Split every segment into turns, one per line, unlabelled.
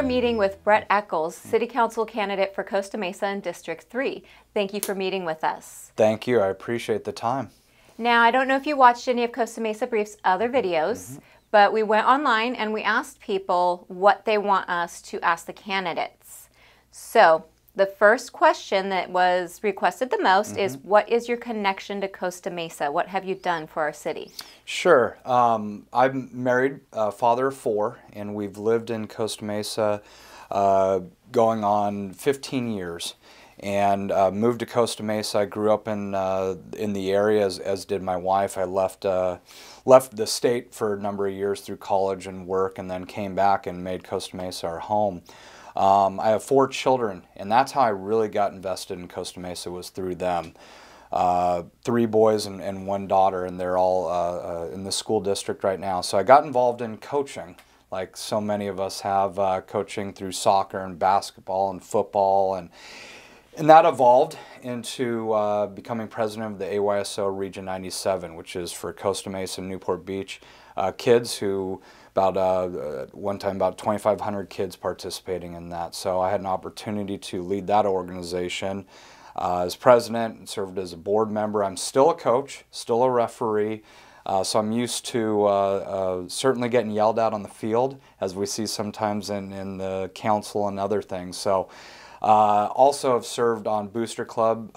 meeting with Brett Eckles, City Council candidate for Costa Mesa in District 3. Thank you for meeting with us.
Thank you. I appreciate the time.
Now, I don't know if you watched any of Costa Mesa Brief's other videos, but we went online and we asked people what they want us to ask the candidates. So, the first question that was requested the most is, what is your connection to Costa Mesa? What have you done for our city?
Sure. I'm married, father of 4, and we've lived in Costa Mesa going on 15 years. And moved to Costa Mesa. I grew up in the area, as did my wife. I left the state for a number of years through college and work, and then came back and made Costa Mesa our home. I have 4 children, and that's how I really got invested in Costa Mesa, was through them. 3 boys and 1 daughter, and they're all in the school district right now. So I got involved in coaching, like so many of us have, coaching through soccer and basketball and football, and that evolved into becoming president of the AYSO Region 97, which is for Costa Mesa and Newport Beach kids who, one time about 2,500 kids participating in that. So I had an opportunity to lead that organization as president and served as a board member. I'm still a coach, still a referee, so I'm used to certainly getting yelled at on the field, as we see sometimes in the council and other things. So also have served on Booster Club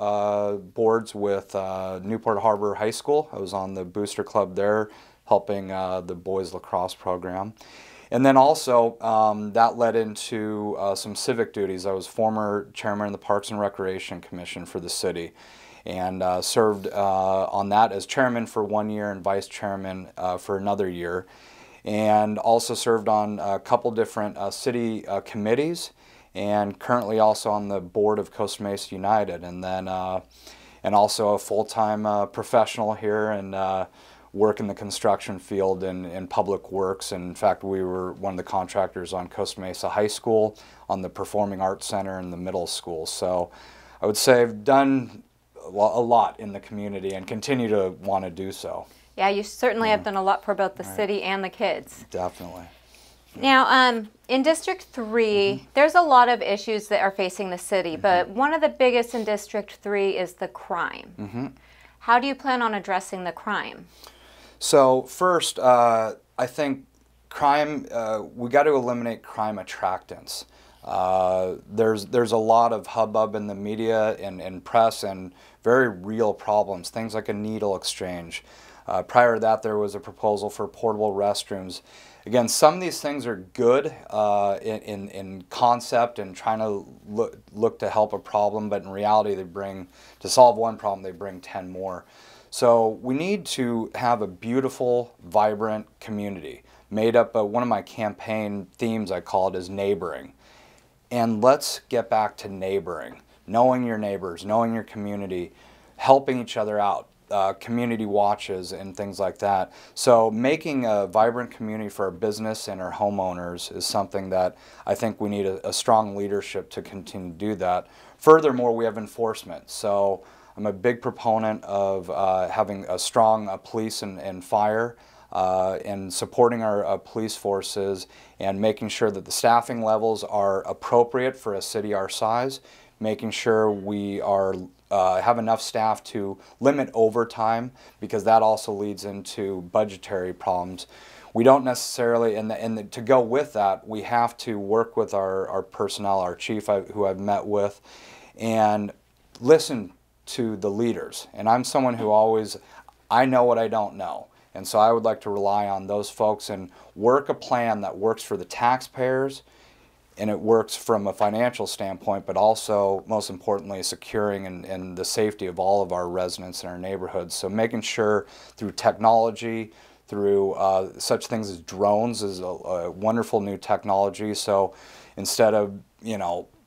boards with Newport Harbor High School. I was on the Booster Club there, helping the boys lacrosse program. And then also that led into some civic duties. I was former chairman of the Parks and Recreation Commission for the city, and served on that as chairman for 1 year and vice chairman for another year. And also served on a couple different city committees, and currently also on the board of Costa Mesa United, and then and also a full-time professional here, and work in the construction field in public works. And in fact, we were one of the contractors on Costa Mesa High School, on the Performing Arts Center, and the middle school. So I would say I've done a lot in the community and continue to want to do so.
Yeah, you certainly have done a lot for both the city and the kids.
Definitely.
Now, in District 3, there's a lot of issues that are facing the city, but one of the biggest in District 3 is the crime. How do you plan on addressing the crime?
So first, I think crime, we got to eliminate crime attractants. There's a lot of hubbub in the media and press, and very real problems, things like a needle exchange. Prior to that, there was a proposal for portable restrooms. Again, some of these things are good in concept and trying to look to help a problem, but in reality, to solve one problem, they bring 10 more. So we need to have a beautiful, vibrant community made up of, one of my campaign themes, I call it, is neighboring. And let's get back to neighboring, knowing your neighbors, knowing your community, helping each other out. Community watches and things like that. So making a vibrant community for our business and our homeowners is something that I think we need a strong leadership to continue to do that. Furthermore, we have enforcement. So I'm a big proponent of having a strong police and fire, and supporting our police forces, and making sure that the staffing levels are appropriate for a city our size, making sure we are have enough staff to limit overtime, because that also leads into budgetary problems. We don't necessarily, and to go with that, we have to work with our personnel, our chief, who I've met with, and listen to the leaders. And I'm someone who I know what I don't know. And so I would like to rely on those folks and work a plan that works for the taxpayers, and it works from a financial standpoint, but also, most importantly, securing and the safety of all of our residents in our neighborhoods. So making sure through technology, through such things as drones is a wonderful new technology. So instead of,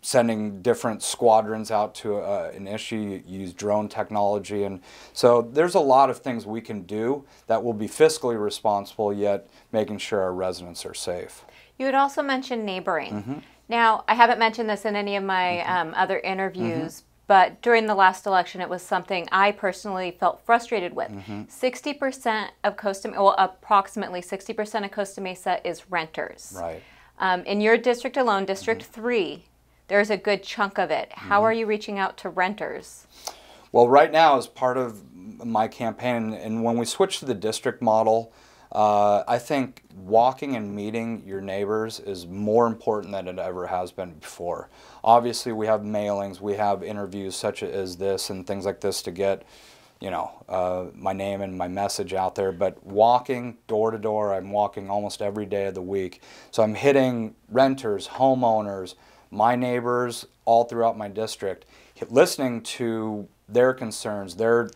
sending different squadrons out to an issue, you use drone technology. And so there's a lot of things we can do that will be fiscally responsible, yet making sure our residents are safe.
You had also mentioned neighboring. Now, I haven't mentioned this in any of my other interviews, but during the last election, it was something I personally felt frustrated with. 60% of approximately 60% of Costa Mesa is renters.
Right.
In your district alone, District 3, there's a good chunk of it. How are you reaching out to renters?
Well, right now, as part of my campaign, and when we switch to the district model, I think walking and meeting your neighbors is more important than it ever has been before. Obviously, we have mailings, we have interviews such as this and things like this to get, you know, my name and my message out there. But walking door to door, I'm walking almost every day of the week. So I'm hitting renters, homeowners, my neighbors all throughout my district, listening to their concerns, their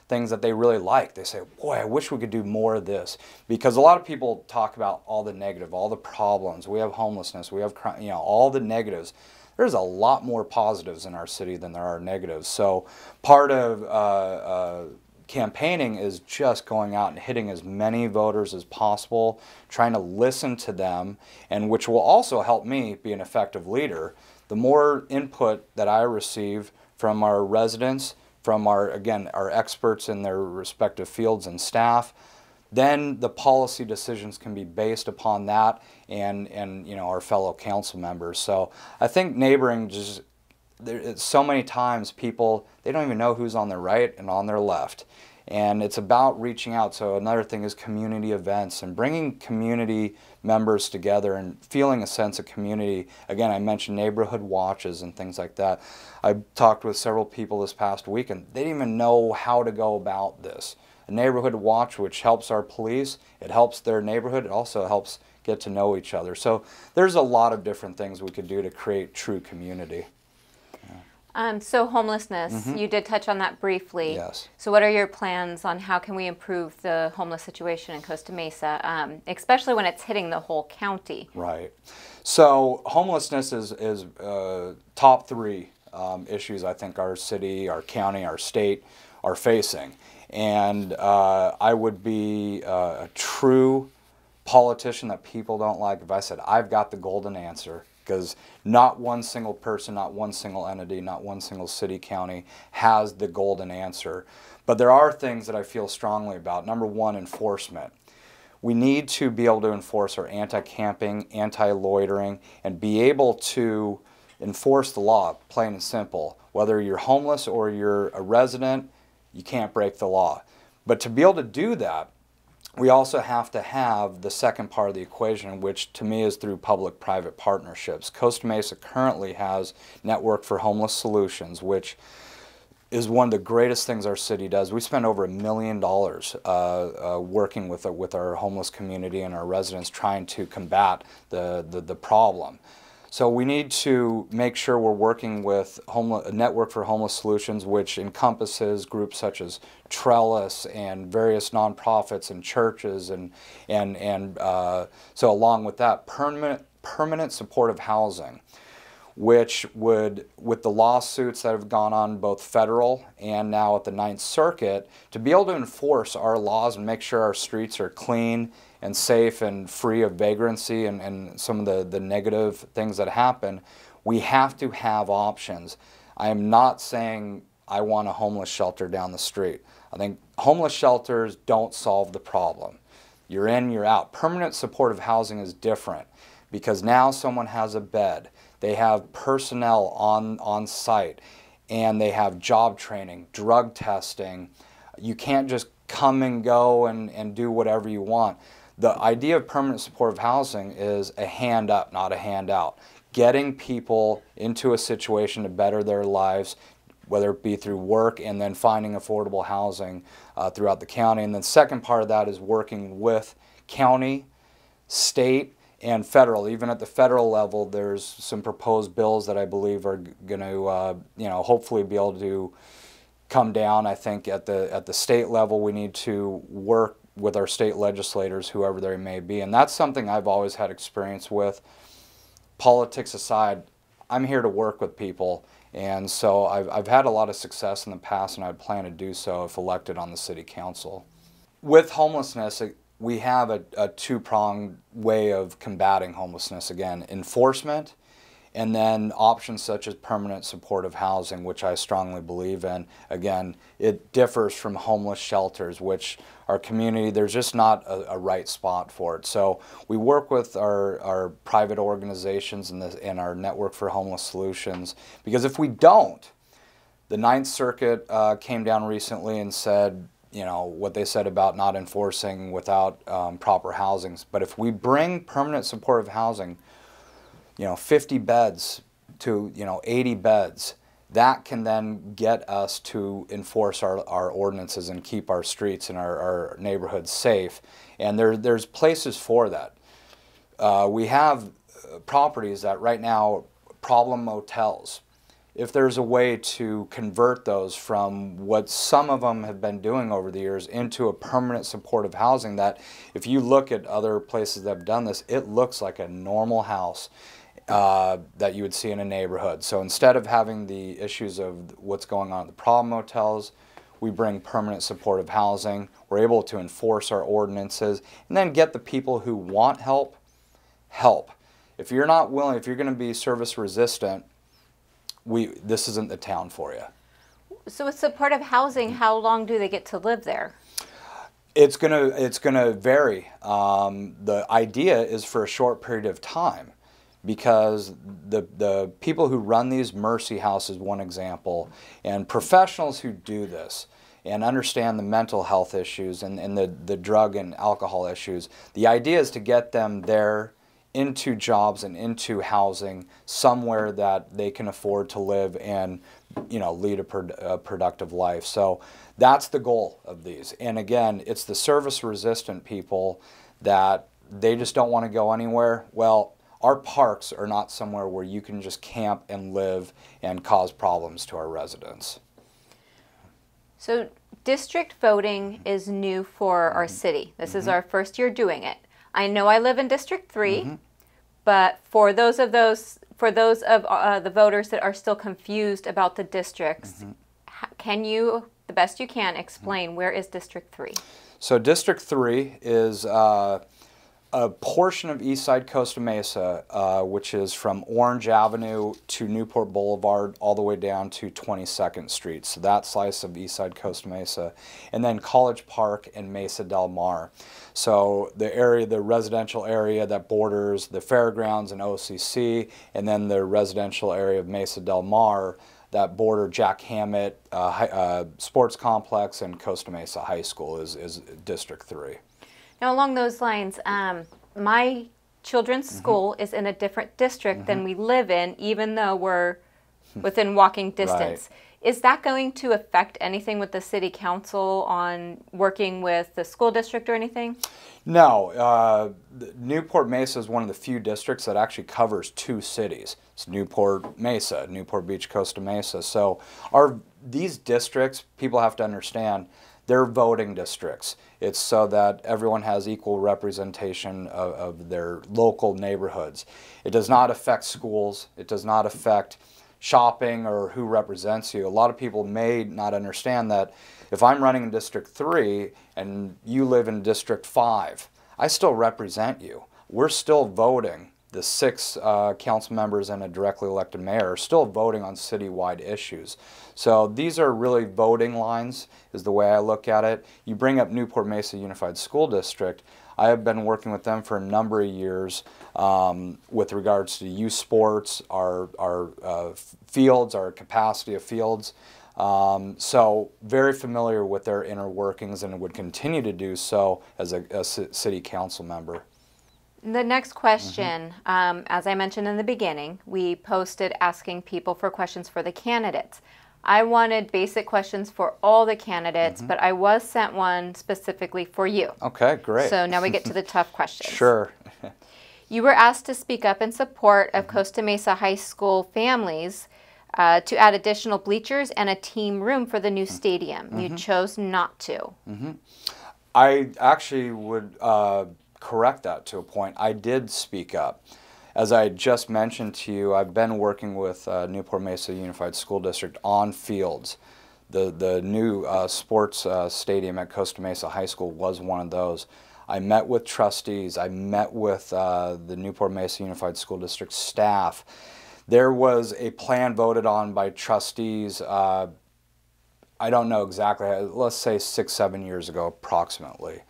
things that they really like. They say, boy, I wish we could do more of this. Because a lot of people talk about all the negative, all the problems. We have homelessness, we have crime, you know, all the negatives. There's a lot more positives in our city than there are negatives. So part of campaigning is just going out and hitting as many voters as possible, trying to listen to them, and which will also help me be an effective leader. The more input that I receive from our residents, from our, again, our experts in their respective fields and staff, then the policy decisions can be based upon that and you know, our fellow council members. So I think neighboring just, so many times people, they don't even know who's on their right and on their left. And it's about reaching out. So another thing is community events and bringing community members together and feeling a sense of community. Again, I mentioned neighborhood watches and things like that. I talked with several people this past week and they didn't even know how to go about this. A neighborhood watch, which helps our police, it helps their neighborhood, it also helps get to know each other. So there's a lot of different things we could do to create true community.
So homelessness, you did touch on that briefly.
Yes.
So what are your plans on how can we improve the homeless situation in Costa Mesa, especially when it's hitting the whole county?
Right. So homelessness is top three issues I think our city, our county, our state are facing. And I would be a true politician that people don't like if I said, I've got the golden answer. Because not one single person, not one single entity, not one single city, county has the golden answer. But there are things that I feel strongly about. Number one, enforcement. We need to be able to enforce our anti-camping, anti-loitering, and be able to enforce the law, plain and simple. Whether you're homeless or you're a resident, you can't break the law. But to be able to do that, we also have to have the second part of the equation, which to me is through public-private partnerships. Costa Mesa currently has Network for Homeless Solutions, which is one of the greatest things our city does. We spend over $1 million working with our homeless community and our residents trying to combat the problem. So we need to make sure we're working with a Network for Homeless Solutions, which encompasses groups such as Trellis and various nonprofits and churches, and so along with that, permanent supportive housing, which would, with the lawsuits that have gone on both federal and now at the Ninth Circuit, to be able to enforce our laws and make sure our streets are clean and safe and free of vagrancy and some of the negative things that happen, we have to have options. I am not saying I want a homeless shelter down the street. I think homeless shelters don't solve the problem. You're in, you're out. Permanent supportive housing is different because now someone has a bed. They have personnel on site, and they have job training, drug testing. You can't just come and go and do whatever you want. The idea of permanent supportive housing is a hand up, not a hand out. Getting people into a situation to better their lives, whether it be through work and then finding affordable housing throughout the county. And the second part of that is working with county, state, and federal. Even at the federal level, there's some proposed bills that I believe are going to, you know, hopefully be able to come down. I think at the state level, we need to work with our state legislators, whoever they may be. And that's something I've always had experience with. Politics aside, I'm here to work with people. And so I've had a lot of success in the past, and I plan to do so if elected on the city council. With homelessness, we have a two-pronged way of combating homelessness. Again, enforcement And then options such as permanent supportive housing, which I strongly believe in. Again, it differs from homeless shelters, which our community, there's just not a right spot for it. So we work with our private organizations and our Network for Homeless Solutions, because if we don't, the Ninth Circuit came down recently and said, you know, what they said about not enforcing without proper housings. But if we bring permanent supportive housing, you know, 50 beds to, you know, 80 beds, that can then get us to enforce our ordinances and keep our streets and our neighborhoods safe. And there's places for that. We have properties that right now, problem motels. If there's a way to convert those from what some of them have been doing over the years into a permanent supportive housing, that if you look at other places that have done this, it looks like a normal house that you would see in a neighborhood. So instead of having the issues of what's going on at the problem motels, we bring permanent supportive housing. We're able to enforce our ordinances and then get the people who want help, help. If you're not willing, if you're going to be service resistant, this isn't the town for you.
So with supportive housing, how long do they get to live there?
It's gonna vary. The idea is for a short period of time, because the people who run these Mercy House is one example, and professionals who do this and understand the mental health issues and the drug and alcohol issues, the idea is to get them there into jobs and into housing somewhere that they can afford to live and, you know, lead a productive life. So that's the goal of these. And again, it's the service resistant people that they just don't want to go anywhere. Well, our parks are not somewhere where you can just camp and live and cause problems to our residents.
So district voting is new for our city. This is our first year doing it. I know I live in District 3, but for those of the voters that are still confused about the districts, can you, the best you can, explain where is District 3?
So District 3 is a portion of Eastside Costa Mesa, which is from Orange Avenue to Newport Boulevard all the way down to 22nd Street. So that slice of Eastside Costa Mesa. And then College Park and Mesa Del Mar. So the area, the residential area that borders the fairgrounds and OCC, and then the residential area of Mesa Del Mar that border Jack Hammett Sports Complex and Costa Mesa High School is District 3.
Now, along those lines, my children's school is in a different district than we live in, even though we're within walking distance. Right. Is that going to affect anything with the city council on working with the school district or anything?
No. Newport Mesa is one of the few districts that actually covers 2 cities. It's Newport Mesa, Newport Beach, Costa Mesa. So these districts, people have to understand, they're voting districts. It's so that everyone has equal representation of their local neighborhoods. It does not affect schools. It does not affect shopping or who represents you. A lot of people may not understand that if I'm running in District 3 and you live in District 5, I still represent you. We're still voting. The 6 council members and a directly elected mayor are still voting on citywide issues. So these are really voting lines is the way I look at it. You bring up Newport Mesa Unified School District. I have been working with them for a number of years with regards to youth sports, our fields, our capacity of fields. So very familiar with their inner workings and would continue to do so as a city council member.
The next question, as I mentioned in the beginning, we posted asking people for questions for the candidates. I wanted basic questions for all the candidates, but I was sent one specifically for you.
Okay, great.
So now we get to the tough questions.
Sure.
You were asked to speak up in support of Costa Mesa High School families to add additional bleachers and a team room for the new stadium. You chose not to.
I actually would correct that to a point. I did speak up. As I just mentioned to you, I've been working with Newport Mesa Unified School District on fields. The new sports stadium at Costa Mesa High School was one of those. I met with trustees. I met with the Newport Mesa Unified School District staff. There was a plan voted on by trustees, I don't know exactly, let's say 6, 7 years ago approximately.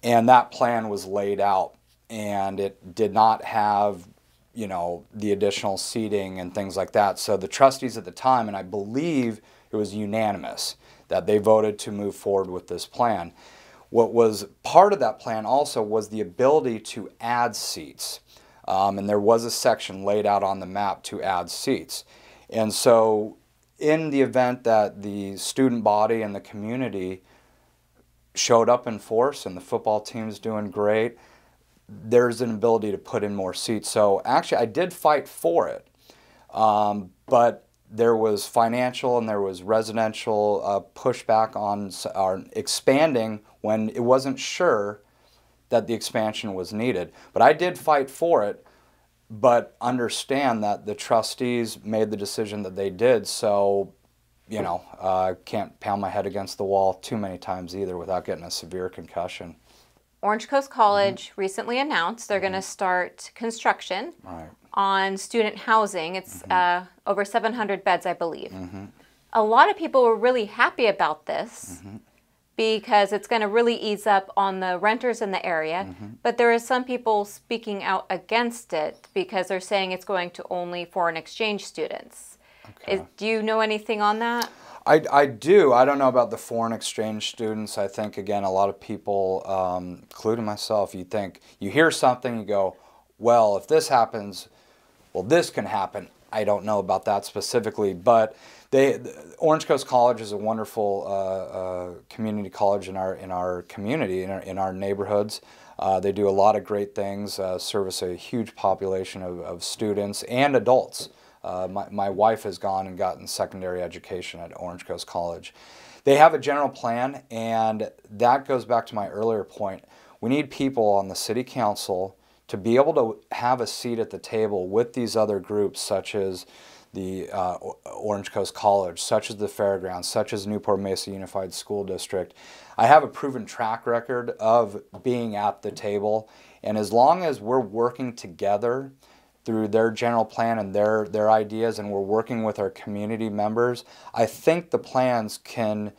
And that plan was laid out, and it did not have, you know, the additional seating and things like that. So the trustees at the time, and I believe it was unanimous, that they voted to move forward with this plan. What was part of that plan also was the ability to add seats. And there was a section laid out on the map to add seats. And so in the event that the student body and the community showed up in force and the football team's doing great, there's an ability to put in more seats. So actually I did fight for it, but there was financial and there was residential pushback on expanding when it wasn't sure that the expansion was needed. But I did fight for it, but understand that the trustees made the decision that they did. So, you know, I can't pound my head against the wall too many times either without getting a severe concussion.
Orange Coast College recently announced they're going to start construction on student housing. It's over 700 beds, I believe. A lot of people were really happy about this because it's going to really ease up on the renters in the area. But there are some people speaking out against it because they're saying it's going to only foreign exchange students. Do you know anything on that?
I do. I don't know about the foreign exchange students. I think, again, a lot of people, including myself, you hear something, you go, well, if this happens, well, this can happen. I don't know about that specifically, but Orange Coast College is a wonderful community college in our community, in our neighborhoods. They do a lot of great things, service a huge population of students and adults. My wife has gone and gotten secondary education at Orange Coast College. They have a general plan, and that goes back to my earlier point. We need people on the city council to be able to have a seat at the table with these other groups, such as the Orange Coast College, such as the Fairgrounds, such as Newport Mesa Unified School District. I have a proven track record of being at the table, and as long as we're working together through their general plan and their ideas, and we're working with our community members, I think the plans can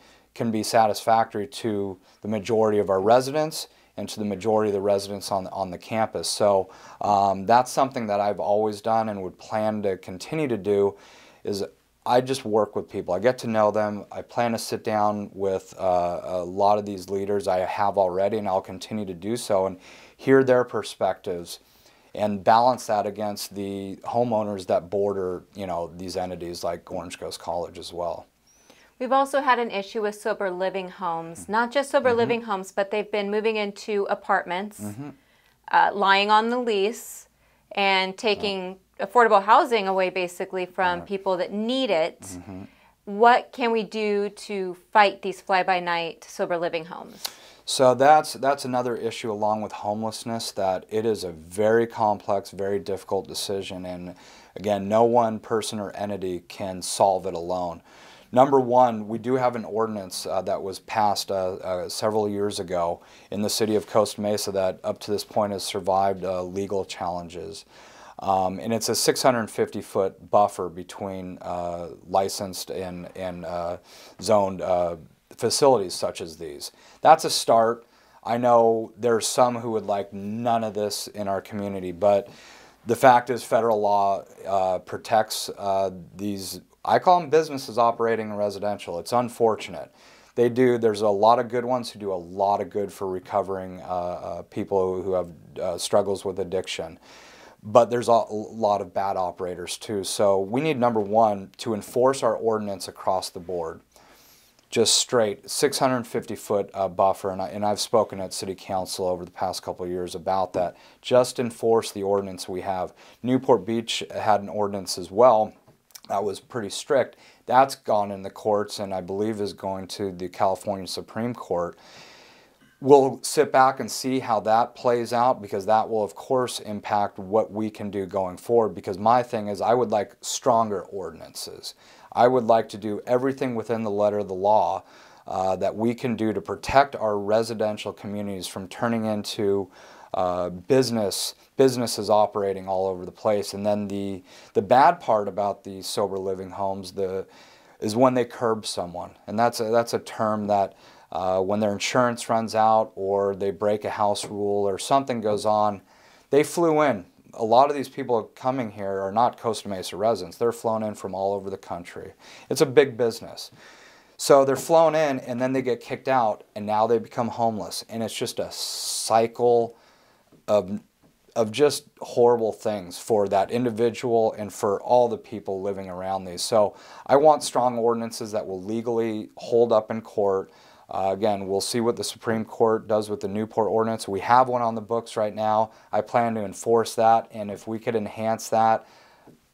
be satisfactory to the majority of our residents and to the majority of the residents on the campus. So that's something that I've always done and would plan to continue to do, is I just work with people. I get to know them. I plan to sit down with a lot of these leaders. I have already, and I'll continue to do so, and hear their perspectives and balance that against the homeowners that border, you know, these entities like Orange Coast College as well.
We've also had an issue with sober living homes, not just sober living homes, but they've been moving into apartments, lying on the lease, and taking affordable housing away basically from people that need it. What can we do to fight these fly-by-night sober living homes?
So that's another issue along with homelessness, that it is a very complex, very difficult decision, and again, no one person or entity can solve it alone. Number one, we do have an ordinance that was passed several years ago in the city of Costa Mesa that up to this point has survived legal challenges. And it's a 650-foot buffer between licensed and zoned facilities such as these. That's a start. I know there's some who would like none of this in our community, but the fact is federal law protects these, I call them businesses operating in residential. It's unfortunate. There's a lot of good ones who do a lot of good for recovering people who have struggles with addiction. But there's a lot of bad operators too. So we need, number one, to enforce our ordinance across the board. Just straight 650-foot buffer, and I've spoken at City Council over the past couple of years about that. Just enforce the ordinance we have. Newport Beach had an ordinance as well that was pretty strict. That's gone in the courts, and I believe is going to the California Supreme Court. We'll sit back and see how that plays out, because that will, of course, impact what we can do going forward, because my thing is I would like stronger ordinances. I would like to do everything within the letter of the law that we can do to protect our residential communities from turning into businesses operating all over the place. And then the bad part about the sober living homes is when they curb someone. And that's a term that when their insurance runs out or they break a house rule or something goes on, they flew in. A lot of these people coming here are not Costa Mesa residents. They're flown in from all over the country. It's a big business. So they're flown in and then they get kicked out and now they become homeless. And it's just a cycle of just horrible things for that individual and for all the people living around these. So I want strong ordinances that will legally hold up in court. Again, we'll see what the Supreme Court does with the Newport ordinance. We have one on the books right now. I plan to enforce that, and if we could enhance that,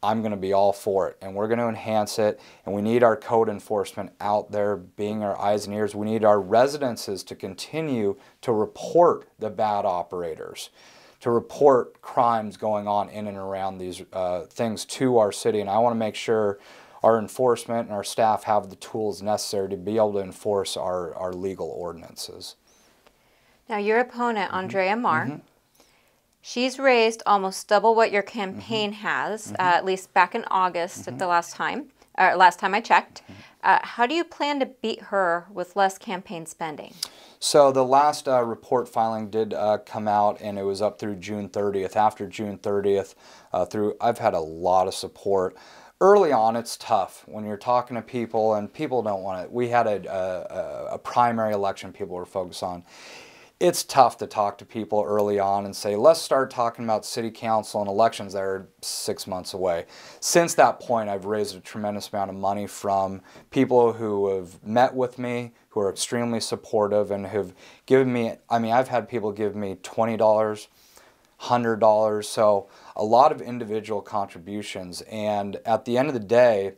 I'm going to be all for it. And we're going to enhance it, and we need our code enforcement out there being our eyes and ears. We need our residences to continue to report the bad operators, to report crimes going on in and around these things to our city. And I want to make sure our enforcement and our staff have the tools necessary to be able to enforce our legal ordinances.
Now, your opponent, Andrea Marr, she's raised almost double what your campaign has, at least back in August at the last time I checked. How do you plan to beat her with less campaign spending?
So the last report filing did come out, and it was up through June 30th. After June 30th, I've had a lot of support. Early on, it's tough when you're talking to people, and people don't want it. We had a primary election people were focused on. It's tough to talk to people early on and say, let's start talking about city council and elections that are 6 months away. Since that point, I've raised a tremendous amount of money from people who have met with me, who are extremely supportive and have given me, I've had people give me $20, $100, so a lot of individual contributions. And at the end of the day,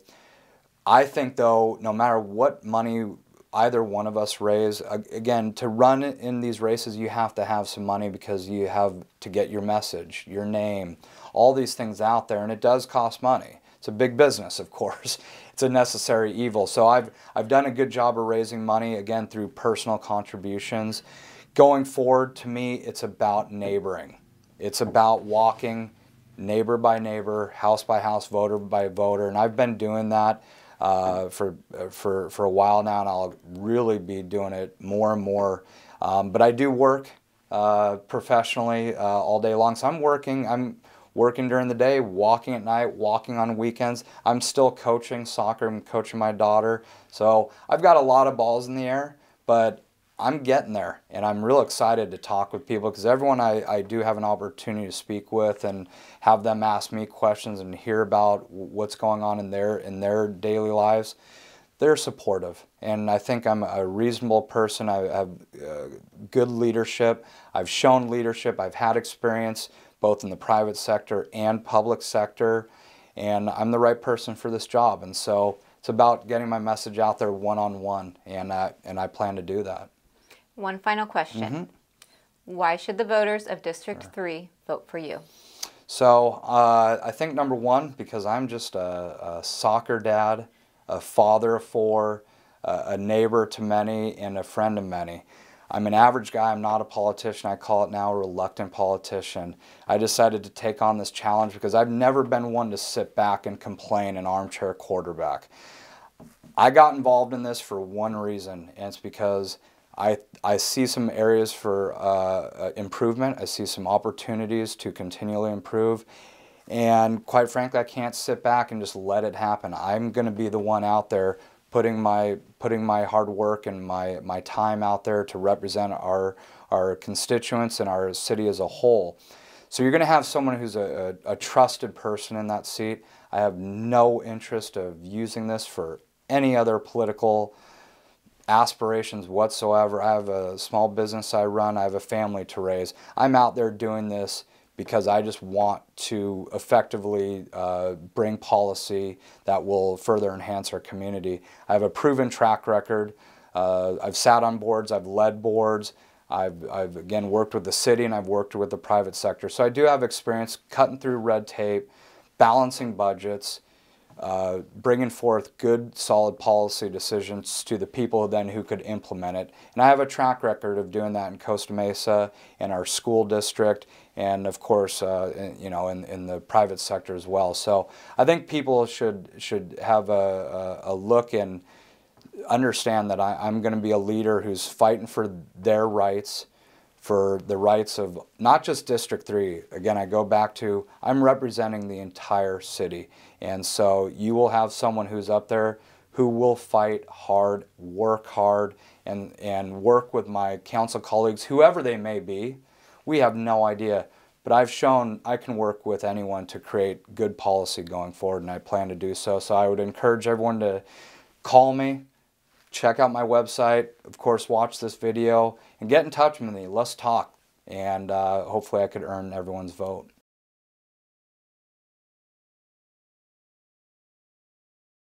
I think though, no matter what money either one of us raise, again, to run in these races, you have to have some money because you have to get your message, your name, all these things out there, and it does cost money. It's a big business, of course. It's a necessary evil. So I've done a good job of raising money, again, through personal contributions. Going forward, to me, it's about neighboring. It's about walking neighbor by neighbor, house by house, voter by voter, and I've been doing that for a while now, and I'll really be doing it more and more. But I do work professionally all day long, so I'm working during the day, walking at night, walking on weekends. I'm still coaching soccer. I'm coaching my daughter, so I've got a lot of balls in the air, but I'm getting there, and I'm real excited to talk with people because everyone I do have an opportunity to speak with and have them ask me questions and hear about what's going on in their daily lives, they're supportive. And I think I'm a reasonable person. I have good leadership. I've shown leadership. I've had experience both in the private sector and public sector, and I'm the right person for this job. And so it's about getting my message out there one-on-one, and I plan to do that.
One final question. Why should the voters of District 3 vote for you?
So I think number one, because I'm just a soccer dad, a father of four, a neighbor to many, and a friend of many. I'm an average guy. I'm not a politician. I call it now a reluctant politician. I decided to take on this challenge because I've never been one to sit back and complain, an armchair quarterback. I got involved in this for one reason, and it's because I see some areas for improvement. I see some opportunities to continually improve. And quite frankly, I can't sit back and just let it happen. I'm going to be the one out there putting my hard work and my time out there to represent our constituents and our city as a whole. So you're going to have someone who's a trusted person in that seat. I have no interest of using this for any other political aspirations whatsoever. I have a small business I run. I have a family to raise. I'm out there doing this because I just want to effectively bring policy that will further enhance our community. I have a proven track record. I've sat on boards. I've led boards. I've again worked with the city, and I've worked with the private sector. So I do have experience cutting through red tape, balancing budgets, bringing forth good, solid policy decisions to the people then who could implement it. And I have a track record of doing that in Costa Mesa, in our school district, and of course, you know, in the private sector as well. So I think people should have a look and understand that I'm going to be a leader who's fighting for their rights, for the rights of not just District 3. Again, I go back to, I'm representing the entire city. And so you will have someone who's up there who will fight hard, work hard, and work with my council colleagues, whoever they may be. We have no idea. But I've shown I can work with anyone to create good policy going forward, and I plan to do so. So I would encourage everyone to call me, check out my website, of course watch this video, and get in touch with me. Let's talk, and hopefully I could earn everyone's vote.